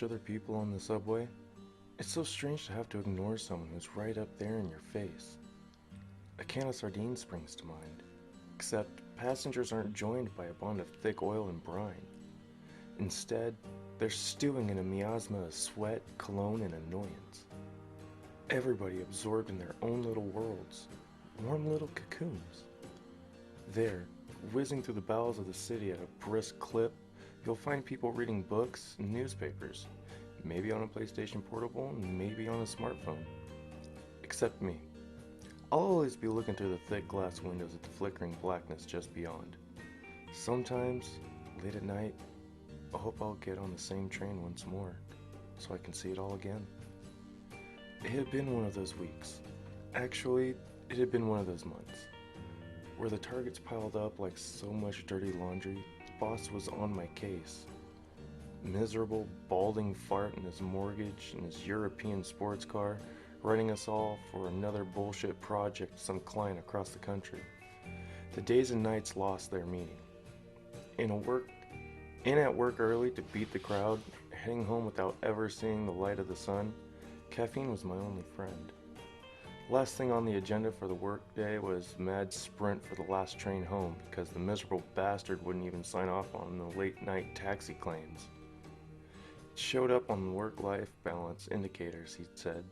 watch other people on the subway? It's so strange to have to ignore someone who's right up there in your face. A can of sardines springs to mind, except passengers aren't joined by a bond of thick oil and brine. Instead, they're stewing in a miasma of sweat, cologne, and annoyance. Everybody absorbed in their own little worlds, warm little cocoons. There, whizzing through the bowels of the city at a brisk clip, you'll find people reading books and newspapers, maybe on a PlayStation Portable, maybe on a smartphone. Except me. I'll always be looking through the thick glass windows at the flickering blackness just beyond. Sometimes, late at night, I hope I'll get on the same train once more, so I can see it all again. It had been one of those weeks. Actually, it had been one of those months, where the targets piled up like so much dirty laundry. The boss was on my case. Miserable, balding fart in his mortgage and his European sports car, running us all for another bullshit project some client across the country. The days and nights lost their meaning. In at work early to beat the crowd, heading home without ever seeing the light of the sun, caffeine was my only friend. Last thing on the agenda for the work day was mad sprint for the last train home because the miserable bastard wouldn't even sign off on the late night taxi claims. It showed up on the work-life balance indicators, he'd said.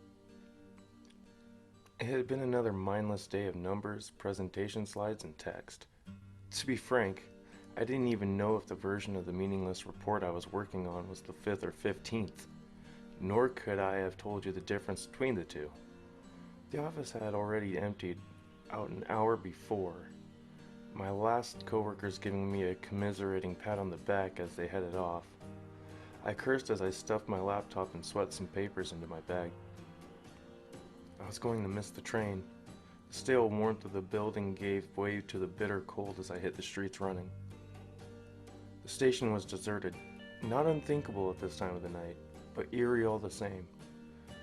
It had been another mindless day of numbers, presentation slides, and text. To be frank, I didn't even know if the version of the meaningless report I was working on was the 5th or 15th, nor could I have told you the difference between the two. The office had already emptied out an hour before, my last coworkers giving me a commiserating pat on the back as they headed off. I cursed as I stuffed my laptop and swept some papers into my bag. I was going to miss the train. The stale warmth of the building gave way to the bitter cold as I hit the streets running. The station was deserted, not unthinkable at this time of the night, but eerie all the same.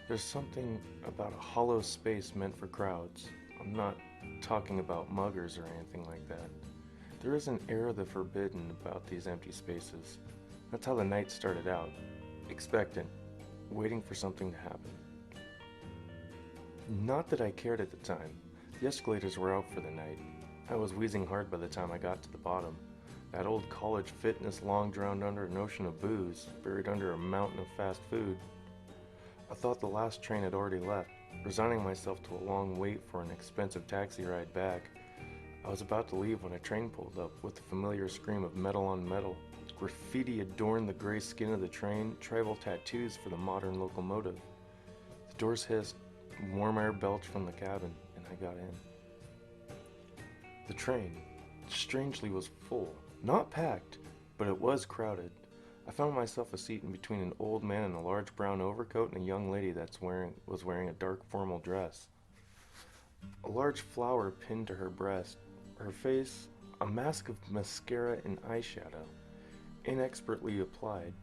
There's something about a hollow space meant for crowds. I'm not talking about muggers or anything like that. There is an air of the forbidden about these empty spaces. That's how the night started out, expectant, waiting for something to happen. Not that I cared at the time. The escalators were out for the night. I was wheezing hard by the time I got to the bottom. That old college fitness long drowned under an ocean of booze, buried under a mountain of fast food. I thought the last train had already left, resigning myself to a long wait for an expensive taxi ride back. I was about to leave when a train pulled up with the familiar scream of metal on metal. Graffiti adorned the gray skin of the train, tribal tattoos for the modern locomotive. The doors hissed, warm air belched from the cabin, and I got in. The train, strangely, was full. Not packed, but it was crowded. I found myself a seat in between an old man in a large brown overcoat and a young lady that was wearing a dark formal dress. A large flower pinned to her breast, her face a mask of mascara and eyeshadow, inexpertly applied.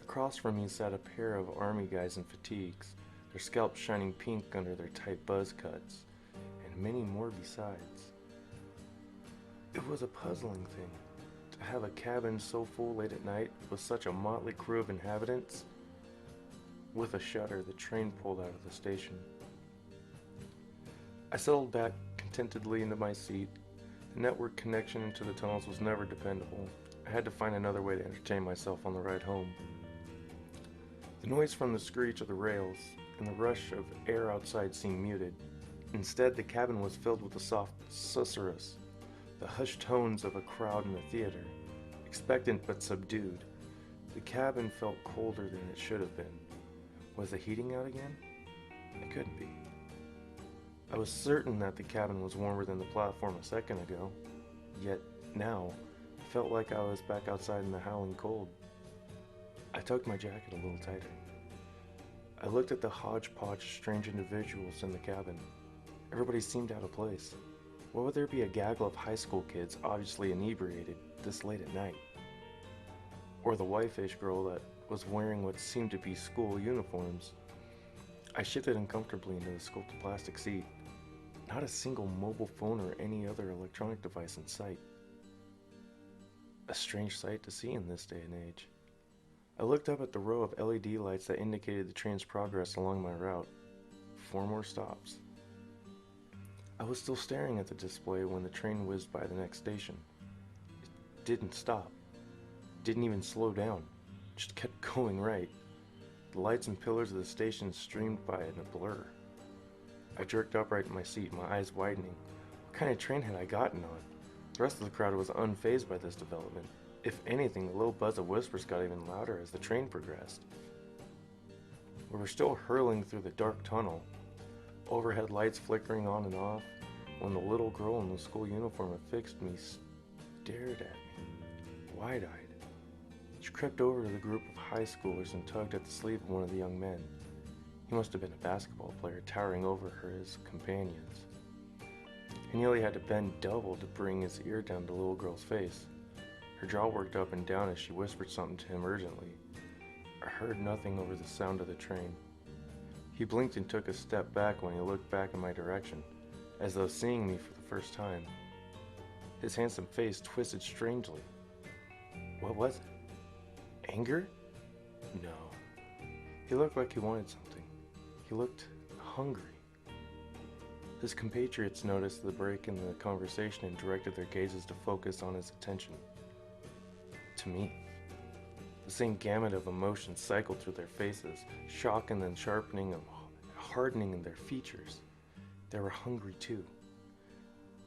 Across from me sat a pair of army guys in fatigues, their scalps shining pink under their tight buzz cuts, and many more besides. It was a puzzling thing to have a cabin so full late at night with such a motley crew of inhabitants. With a shudder, the train pulled out of the station. I settled back contentedly into my seat. The network connection into the tunnels was never dependable. I had to find another way to entertain myself on the ride home. The noise from the screech of the rails and the rush of air outside seemed muted. Instead, the cabin was filled with the soft susurrus, the hushed tones of a crowd in the theater, expectant but subdued. The cabin felt colder than it should have been. Was the heating out again? It couldn't be. I was certain that the cabin was warmer than the platform a second ago, yet now I felt like I was back outside in the howling cold. I tugged my jacket a little tighter. I looked at the hodgepodge of strange individuals in the cabin. Everybody seemed out of place. Why would there be a gaggle of high school kids obviously inebriated this late at night? Or the white-faced girl that was wearing what seemed to be school uniforms. I shifted uncomfortably into the sculpted plastic seat. Not a single mobile phone or any other electronic device in sight. A strange sight to see in this day and age. I looked up at the row of LED lights that indicated the train's progress along my route. 4 more stops. I was still staring at the display when the train whizzed by the next station. It didn't stop. Didn't even slow down. Just kept going right. The lights and pillars of the station streamed by in a blur. I jerked upright in my seat, my eyes widening. What kind of train had I gotten on? The rest of the crowd was unfazed by this development. If anything, the low buzz of whispers got even louder as the train progressed. We were still hurtling through the dark tunnel, overhead lights flickering on and off, when the little girl in the school uniform affixed me stared at me, wide-eyed. She crept over to the group of high schoolers and tugged at the sleeve of one of the young men. He must have been a basketball player, towering over her as companions. He nearly had to bend double to bring his ear down to the little girl's face. Her jaw worked up and down as she whispered something to him urgently. I heard nothing over the sound of the train. He blinked and took a step back when he looked back in my direction, as though seeing me for the first time. His handsome face twisted strangely. What was it? Anger? No. He looked like he wanted something. He looked hungry. His compatriots noticed the break in the conversation and directed their gazes to focus on his attention. To me. The same gamut of emotions cycled through their faces, shock and then sharpening and hardening in their features. They were hungry too.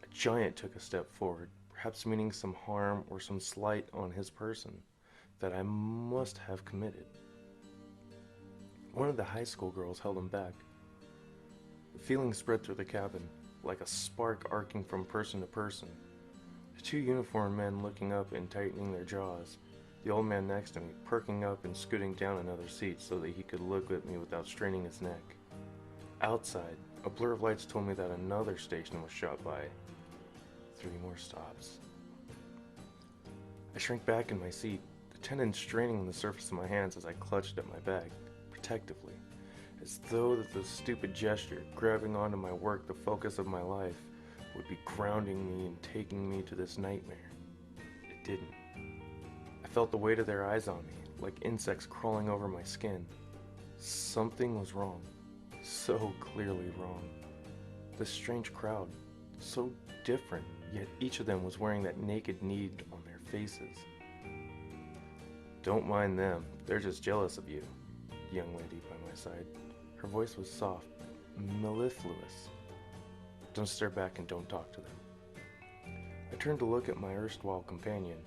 A giant took a step forward, perhaps meaning some harm or some slight on his person that I must have committed. One of the high school girls held him back. The feeling spread through the cabin, like a spark arcing from person to person. The 2 uniformed men looking up and tightening their jaws. The old man next to me, perking up and scooting down another seat so that he could look at me without straining his neck. Outside, a blur of lights told me that another station was shot by. 3 more stops. I shrank back in my seat, the tendons straining on the surface of my hands as I clutched at my bag, protectively, as though that the stupid gesture, grabbing onto my work, the focus of my life, would be grounding me and taking me to this nightmare. It didn't. I felt the weight of their eyes on me, like insects crawling over my skin. Something was wrong. So clearly wrong. This strange crowd, so different, yet each of them was wearing that naked need on their faces. Don't mind them, they're just jealous of you, the young lady by my side. Her voice was soft, mellifluous. Don't stare back and don't talk to them. I turned to look at my erstwhile companion.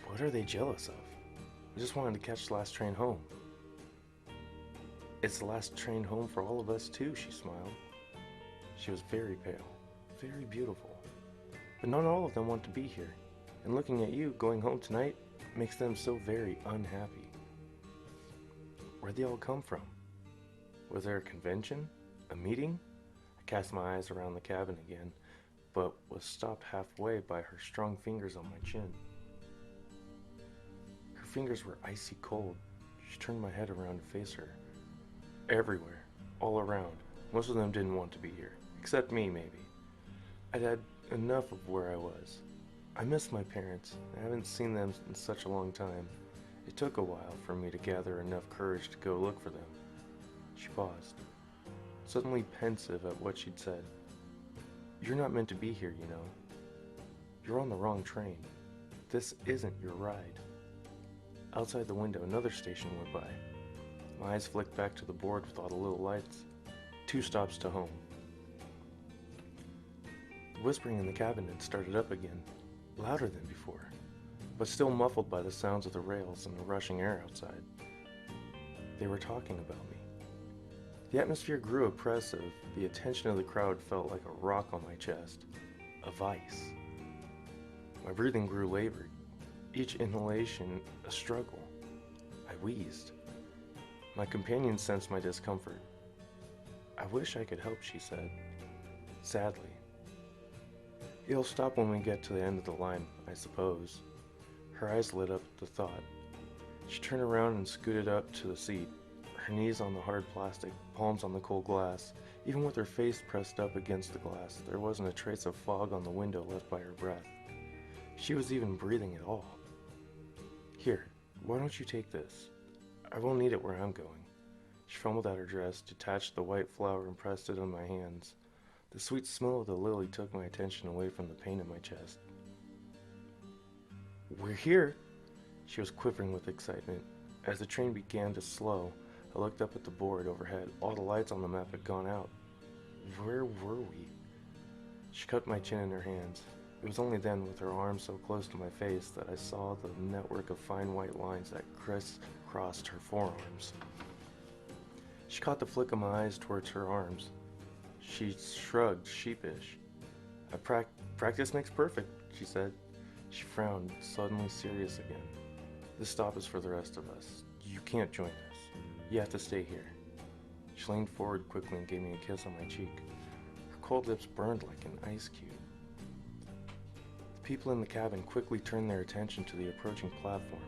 What are they jealous of? I just wanted to catch the last train home. It's the last train home for all of us too, she smiled. She was very pale, very beautiful. But not all of them want to be here, and looking at you going home tonight makes them so very unhappy. Where'd they all come from? Was there a convention? A meeting? I cast my eyes around the cabin again, but was stopped halfway by her strong fingers on my chin. Her fingers were icy cold. She turned my head around to face her. Everywhere, all around. Most of them didn't want to be here, except me maybe. I'd had enough of where I was. I miss my parents. I haven't seen them in such a long time. It took a while for me to gather enough courage to go look for them. She paused, suddenly pensive at what she'd said. You're not meant to be here, you know. You're on the wrong train. This isn't your ride. Outside the window, another station went by. My eyes flicked back to the board with all the little lights. 2 stops to home. The whispering in the cabin had started up again, louder than before, but still muffled by the sounds of the rails and the rushing air outside. They were talking about me. The atmosphere grew oppressive. The attention of the crowd felt like a rock on my chest, a vice. My breathing grew labored, each inhalation a struggle. I wheezed. My companion sensed my discomfort. I wish I could help, she said, sadly. It'll stop when we get to the end of the line, I suppose. Her eyes lit up at the thought. She turned around and scooted up to the seat, her knees on the hard plastic, palms on the cold glass. Even with her face pressed up against the glass, there wasn't a trace of fog on the window left by her breath. She was even breathing at all. Here, Why don't you take this? I won't need it where I'm going. She fumbled at her dress, detached the white flower, and pressed it on my hands. The sweet smell of the lily took my attention away from the pain in my chest. We're here! She was quivering with excitement. As the train began to slow, I looked up at the board overhead. All the lights on the map had gone out. Where were we? She cupped my chin in her hands. It was only then, with her arms so close to my face, that I saw the network of fine white lines that crisscrossed her forearms. She caught the flick of my eyes towards her arms. She shrugged, sheepish. Practice makes perfect, she said. She frowned, suddenly serious again. This stop is for the rest of us. You can't join us. You have to stay here. She leaned forward quickly and gave me a kiss on my cheek. Her cold lips burned like an ice cube. The people in the cabin quickly turned their attention to the approaching platform.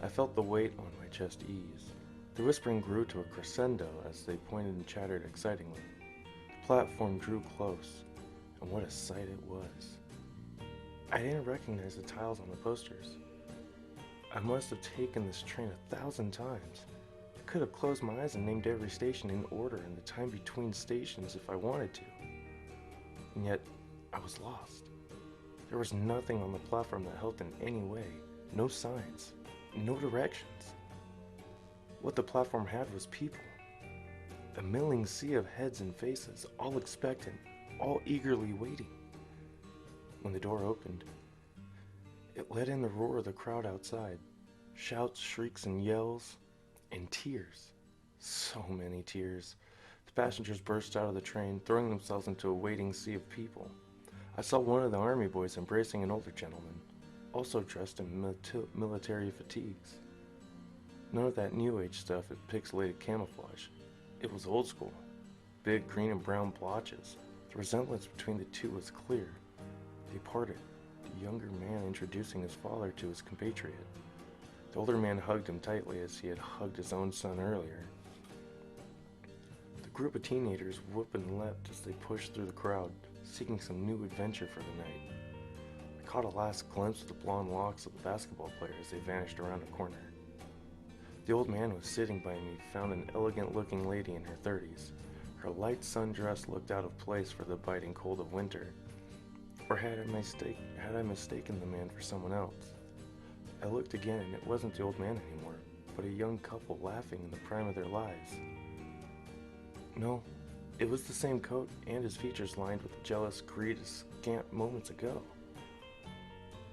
I felt the weight on my chest ease. The whispering grew to a crescendo as they pointed and chattered excitingly. The platform drew close, and what a sight it was. I didn't recognize the tiles on the posters. I must have taken this train 1,000 times. I could have closed my eyes and named every station in order and the time between stations if I wanted to. And yet, I was lost. There was nothing on the platform that helped in any way. No signs. No directions. What the platform had was people. A milling sea of heads and faces, all expectant, all eagerly waiting. When the door opened, it let in the roar of the crowd outside. Shouts, shrieks, and yells, and tears. So many tears. The passengers burst out of the train, throwing themselves into a waiting sea of people. I saw one of the army boys embracing an older gentleman, also dressed in military fatigues. None of that new age stuff at pixelated camouflage. It was old school. Big green and brown blotches. The resemblance between the two was clear. They parted, the younger man introducing his father to his compatriot. The older man hugged him tightly as he had hugged his own son earlier. The group of teenagers whooped and leapt as they pushed through the crowd, seeking some new adventure for the night. I caught a last glimpse of the blonde locks of the basketball player as they vanished around a corner. The old man was sitting by me, found an elegant-looking lady in her 30s. Her light sundress looked out of place for the biting cold of winter. Or had I mistaken the man for someone else? I looked again, and it wasn't the old man anymore, but a young couple laughing in the prime of their lives. No, it was the same coat and his features lined with the jealous greed of scant moments ago.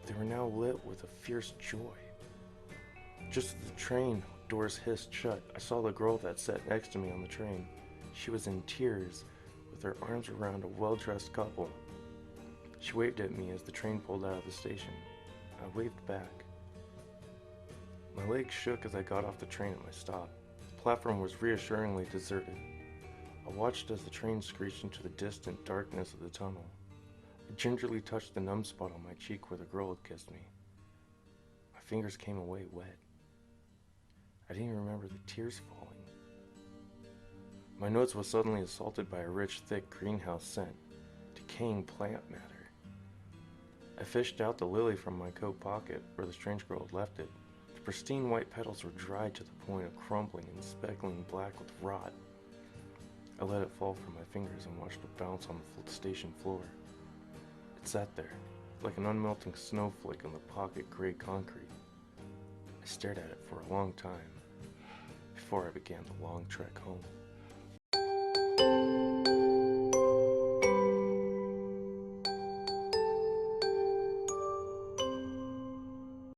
They were now lit with a fierce joy. Just as the train doors hissed shut, I saw the girl that sat next to me on the train. She was in tears, with her arms around a well-dressed couple. She waved at me as the train pulled out of the station. I waved back. My legs shook as I got off the train at my stop. The platform was reassuringly deserted. I watched as the train screeched into the distant darkness of the tunnel. I gingerly touched the numb spot on my cheek where the girl had kissed me. My fingers came away wet. I didn't even remember the tears falling. My nose was suddenly assaulted by a rich, thick greenhouse scent, decaying plant matter. I fished out the lily from my coat pocket where the strange girl had left it. The pristine white petals were dried to the point of crumbling and speckling black with rot. I let it fall from my fingers and watched it bounce on the station floor. It sat there, like an unmelting snowflake on the pocket gray concrete. I stared at it for a long time, before I began the long trek home.